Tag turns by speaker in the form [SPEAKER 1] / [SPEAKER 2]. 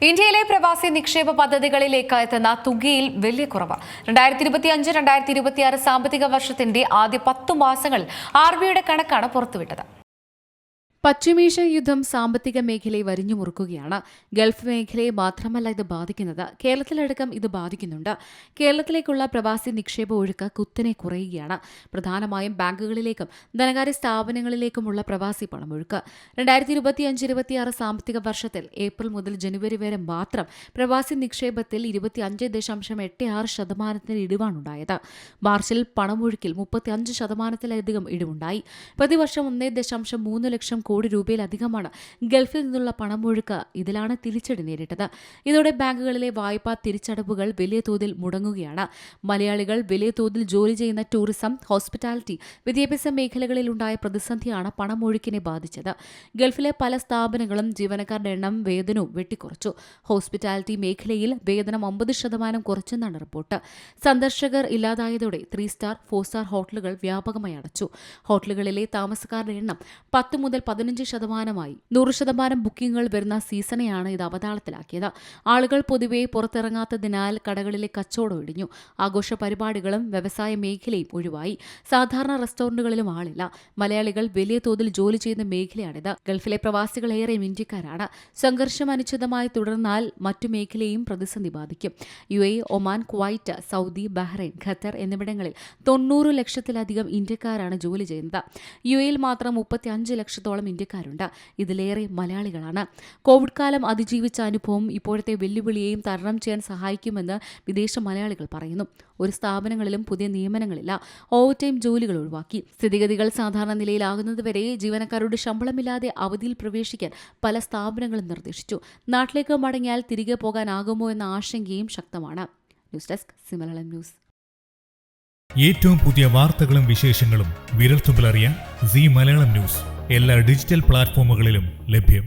[SPEAKER 1] ഇന്ത്യയിലെ പ്രവാസി നിക്ഷേപ പദ്ധതികളിലേക്ക് എത്തുന്ന തുകയിൽ വലിയ കുറവ്. 2025-2026 സാമ്പത്തിക വർഷത്തിന്റെ ആദ്യ 10 മാസങ്ങളിൽ RBIയുടെ കണക്കാണ് പുറത്തുവിട്ടത്.
[SPEAKER 2] പശ്ചിമേഷ്യൻ യുദ്ധം സാമ്പത്തിക മേഖലയെ വരിഞ്ഞുമുറുക്കുകയാണ്. ഗൾഫ് മേഖലയെ മാത്രമല്ല ഇത് ബാധിക്കുന്നത്, കേരളത്തിലടക്കം ഇത് ബാധിക്കുന്നുണ്ട്. കേരളത്തിലേക്കുള്ള പ്രവാസി നിക്ഷേപ ഒഴുക്ക് കുത്തനെ കുറയുകയാണ്. പ്രധാനമായും ബാങ്കുകളിലേക്കും ധനകാര്യ സ്ഥാപനങ്ങളിലേക്കുമുള്ള പ്രവാസി പണമൊഴുക്ക് 2025-26 സാമ്പത്തിക വർഷത്തിൽ ഏപ്രിൽ മുതൽ ജനുവരി വരെ മാത്രം പ്രവാസി നിക്ഷേപത്തിൽ 25.86% ഇടിവാണുണ്ടായത്. മാർച്ചിൽ പണമൊഴുക്കിൽ 35% ഇടിവുണ്ടായി. പ്രതിവർഷം 1.3 ലക്ഷം കോടി രൂപയിലധികമാണ് ഗൾഫിൽ നിന്നുള്ള പണമൊഴുക്ക്. ഇതിലാണ് തിരിച്ചടി നേരിട്ടത്. ഇതോടെ ബാങ്കുകളിലെ വായ്പാ തിരിച്ചടവുകൾ വലിയ തോതിൽ മുടങ്ങുകയാണ്. മലയാളികൾ വലിയ തോതിൽ ജോലി ചെയ്യുന്ന ടൂറിസം, ഹോസ്പിറ്റാലിറ്റി, വിദ്യാഭ്യാസ മേഖലകളിലുണ്ടായ പ്രതിസന്ധിയാണ് പണമൊഴുക്കിനെ ബാധിച്ചത്. ഗൾഫിലെ പല സ്ഥാപനങ്ങളും ജീവനക്കാരുടെ എണ്ണം, വേതനവും വെട്ടിക്കുറച്ചു. ഹോസ്പിറ്റാലിറ്റി മേഖലയിൽ വേതനം 50% കുറച്ചെന്നാണ് റിപ്പോർട്ട്. സന്ദർശകർ ഇല്ലാതായതോടെ 3 സ്റ്റാർ, 4 സ്റ്റാർ ഹോട്ടലുകൾ വ്യാപകമായി അടച്ചു. ഹോട്ടലുകളിലെ താമസക്കാരുടെ എണ്ണം 10 മുതൽ 15%. 100% ബുക്കിംഗുകൾ വരുന്ന സീസണെയാണ് ഇത് അവതാളത്തിലാക്കിയത്. ആളുകൾ പൊതുവെ പുറത്തിറങ്ങാത്തതിനാൽ കടകളിലെ കച്ചവടം ഇടിഞ്ഞു. ആഘോഷ പരിപാടികളും വ്യവസായ മേഖലയും ഒഴിവായി. സാധാരണ റെസ്റ്റോറന്റുകളിലും ആളില്ല. മലയാളികൾ വലിയ തോതിൽ ജോലി ചെയ്യുന്ന മേഖലയാണിത്. ഗൾഫിലെ പ്രവാസികളേറെയും ഇന്ത്യക്കാരാണ്. സംഘർഷം അനിശ്ചിതമായി തുടർന്നാൽ മറ്റു മേഖലയും പ്രതിസന്ധി ബാധിക്കും. UAE, Oman, Kuwait, Saudi, Bahrain, Qatar എന്നിവിടങ്ങളിൽ 90 ലക്ഷത്തിലധികം ഇന്ത്യക്കാരാണ് ജോലി ചെയ്യുന്നത്. UAE മാത്രം 35 ലക്ഷത്തോളം ഇന്ത്യക്കാരുണ്ട്. ഇതിലേറെ മലയാളികളാണ്. കോവിഡ് കാലം അതിജീവിച്ച അനുഭവം ഇപ്പോഴത്തെ വെല്ലുവിളിയെയും തരണം ചെയ്യാൻ സഹായിക്കുമെന്ന് വിദേശ മലയാളികൾ പറയുന്നു. ഒരു സ്ഥാപനങ്ങളിലും പുതിയ നിയമനങ്ങളില്ല. ഓവർ ടൈം ജോലികൾ ഒഴിവാക്കി. സ്ഥിതിഗതികൾ സാധാരണ നിലയിലാകുന്നതുവരെ ജീവനക്കാരുടെ ശമ്പളമില്ലാതെ അവധിയിൽ പ്രവേശിക്കാൻ പല സ്ഥാപനങ്ങളും നിർദ്ദേശിച്ചു. നാട്ടിലേക്ക് മടങ്ങിയാൽ തിരികെ പോകാനാകുമോ എന്ന ആശങ്കയും ശക്തമാണ്. News desk സിമലയാളം news.
[SPEAKER 3] ഏറ്റവും പുതിയ വാർത്തകളും വിശേഷങ്ങളും വിരൽത്തുമ്പിലറിയാൻ സീ മലയാളം ന്യൂസ് എല്ലാ ഡിജിറ്റൽ പ്ലാറ്റ്ഫോമുകളിലും ലഭ്യം.